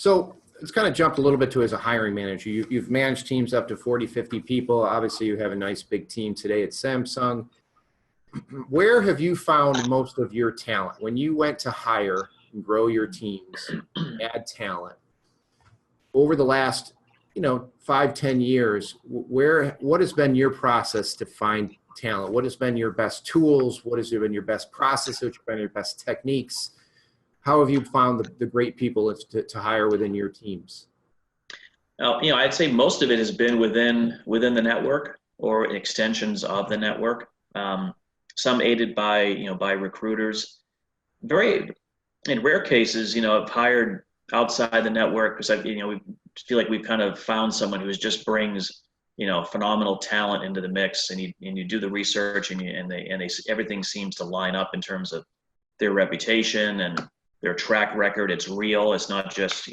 So it's kind of jumped a little bit to as a hiring manager. You've managed teams up to 40, 50 people. Obviously, you have a nice big team today at Samsung. Where have you found most of your talent? When you went to hire and grow your teams, add talent, over the last 5, 10 years, what has been your process to find talent? What has been your best tools? What has been your best process? What have been your best techniques? How have you found the great people to hire within your teams? I'd say most of it has been within the network or extensions of the network. Some aided by recruiters. Very in rare cases, I've hired outside the network because we feel like we've kind of found someone who just brings phenomenal talent into the mix, and you do the research and everything seems to line up in terms of their reputation and their track record. It's real. It's not just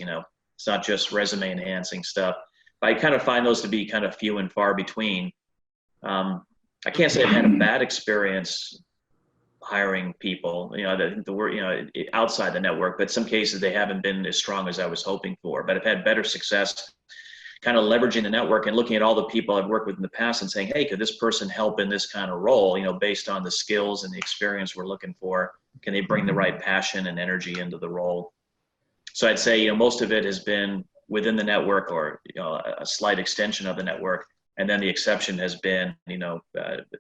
resume enhancing stuff. But I kind of find those to be kind of few and far between. I can't say I've had a bad experience hiring people, the word, outside the network, but some cases they haven't been as strong as I was hoping for. But I've had better success kind of leveraging the network and looking at all the people I've worked with in the past and saying, hey, could this person help in this kind of role, based on the skills and the experience we're looking for? Can they bring the right passion and energy into the role? So I'd say, most of it has been within the network or, a slight extension of the network. And then the exception has been,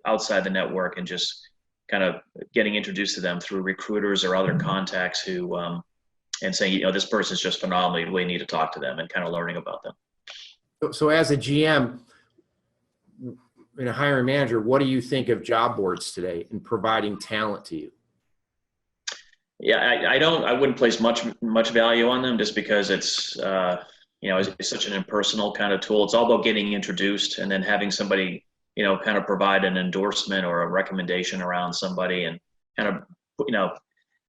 outside the network and just kind of getting introduced to them through recruiters or other contacts who, and saying, this person's just phenomenal. We need to talk to them and kind of learning about them. So as a GM and a hiring manager, what do you think of job boards today in providing talent to you? Yeah, I wouldn't place much value on them just because it's such an impersonal kind of tool. It's all about getting introduced and then having somebody, kind of provide an endorsement or a recommendation around somebody, and kind of,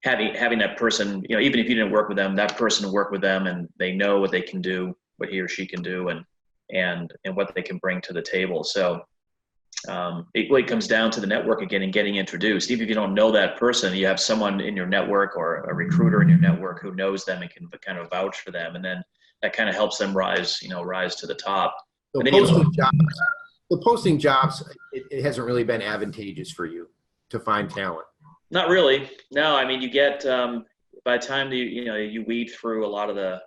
having that person, even if you didn't work with them, that person work with them and they know what they can do, what he or she can do, and what they can bring to the table. So it really comes down to the network again and getting introduced. Even if you don't know that person, you have someone in your network or a recruiter in your network who knows them and can kind of vouch for them, and then that kind of helps them rise to the top. So and then posting jobs, it hasn't really been advantageous for you to find talent. Not really. No, I mean, you get by the time you weed through a lot of the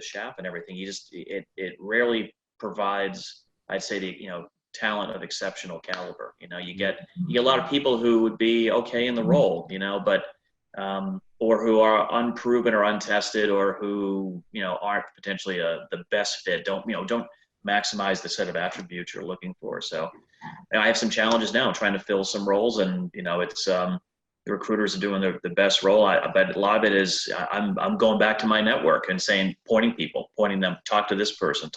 chaff and everything, it rarely provides, I'd say, the talent of exceptional caliber. You get a lot of people who would be okay in the role, but or who are unproven or untested, or who aren't potentially the best fit. Don't maximize the set of attributes you're looking for. So I have some challenges now trying to fill some roles, and it's the recruiters are doing the best role. But a lot of it is I'm going back to my network and pointing them, talk to this person,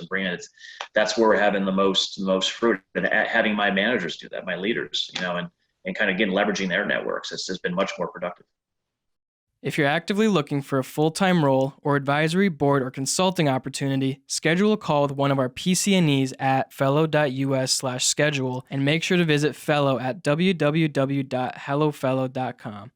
bring it. That's where we're having the most fruit, and having my managers do that, my leaders, and kind of leveraging their networks. It's just been much more productive. If you're actively looking for a full-time role or advisory, board, or consulting opportunity, schedule a call with one of our PCNEs at fellow.us/schedule, and make sure to visit Fellow at www.hellofellow.com.